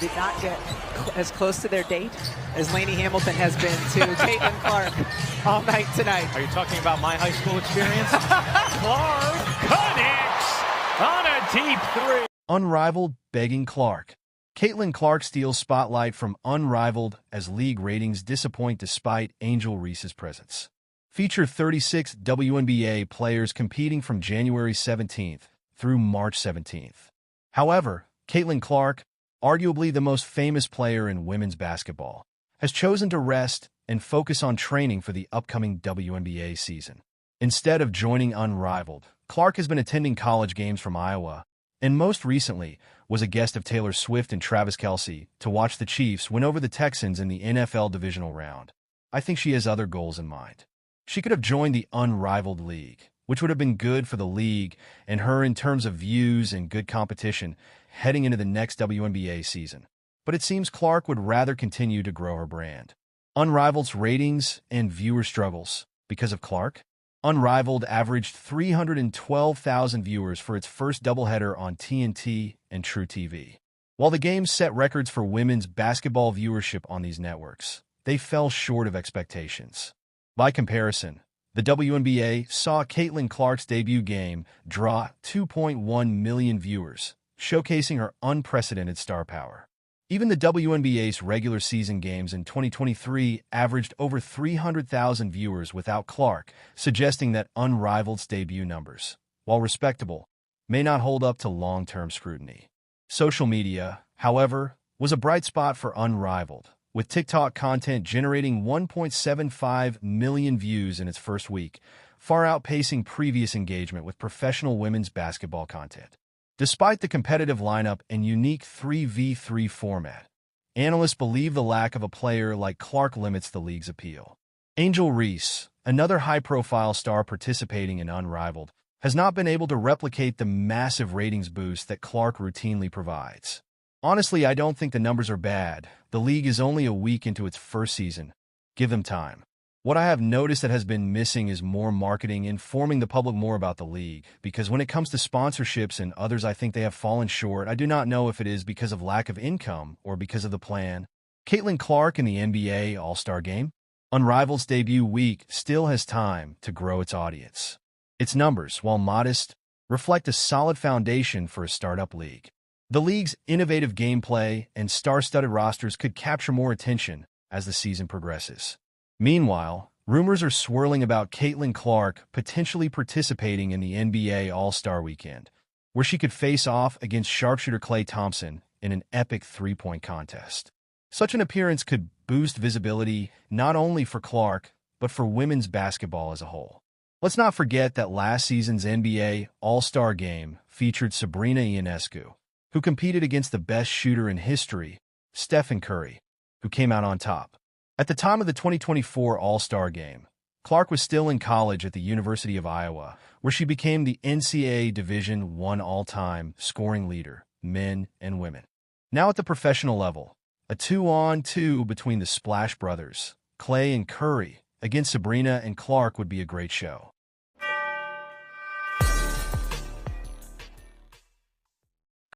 did not get as close to their date as Lainey Hamilton has been to Caitlin Clark all night tonight. Are you talking about my high school experience? Clark connects on a deep three. Unrivaled begging Clark. Caitlin Clark steals spotlight from Unrivaled as league ratings disappoint despite Angel Reese's presence. Feature 36 WNBA players competing from January 17th through March 17th. However, Caitlin Clark, arguably the most famous player in women's basketball, has chosen to rest and focus on training for the upcoming WNBA season. Instead of joining Unrivaled, Clark has been attending college games from Iowa, and most recently was a guest of Taylor Swift and Travis Kelce to watch the Chiefs win over the Texans in the NFL divisional round. I think she has other goals in mind. She could have joined the Unrivaled League, which would have been good for the league and her in terms of views and good competition heading into the next WNBA season. But it seems Clark would rather continue to grow her brand. Unrivaled's ratings and viewer struggles. Because of Clark, Unrivaled averaged 312,000 viewers for its first doubleheader on TNT and True TV. While the games set records for women's basketball viewership on these networks, they fell short of expectations. By comparison, the WNBA saw Caitlin Clark's debut game draw 2.1 million viewers, showcasing her unprecedented star power. Even the WNBA's regular season games in 2023 averaged over 300,000 viewers without Clark, suggesting that Unrivaled's debut numbers, while respectable, may not hold up to long-term scrutiny. Social media, however, was a bright spot for Unrivaled, with TikTok content generating 1.75 million views in its first week, far outpacing previous engagement with professional women's basketball content. Despite the competitive lineup and unique 3v3 format, analysts believe the lack of a player like Clark limits the league's appeal. Angel Reese, another high-profile star participating in Unrivaled, has not been able to replicate the massive ratings boost that Clark routinely provides. Honestly, I don't think the numbers are bad. The league is only a week into its first season. Give them time. What I have noticed that has been missing is more marketing, informing the public more about the league, because when it comes to sponsorships and others, I think they have fallen short. I do not know if it is because of lack of income or because of the plan. Caitlin Clark in the NBA All-Star Game? Unrivaled's debut week still has time to grow its audience. Its numbers, while modest, reflect a solid foundation for a startup league. The league's innovative gameplay and star-studded rosters could capture more attention as the season progresses. Meanwhile, rumors are swirling about Caitlin Clark potentially participating in the NBA All-Star Weekend, where she could face off against sharpshooter Klay Thompson in an epic three-point contest. Such an appearance could boost visibility not only for Clark, but for women's basketball as a whole. Let's not forget that last season's NBA All-Star Game featured Sabrina Ionescu, who competed against the best shooter in history, Stephen Curry, who came out on top. At the time of the 2024 All-Star Game, Clark was still in college at the University of Iowa, where she became the NCAA Division I all-time scoring leader, men and women. Now at the professional level, a 2-on-2 between the Splash Brothers, Klay and Curry, against Sabrina and Clark would be a great show.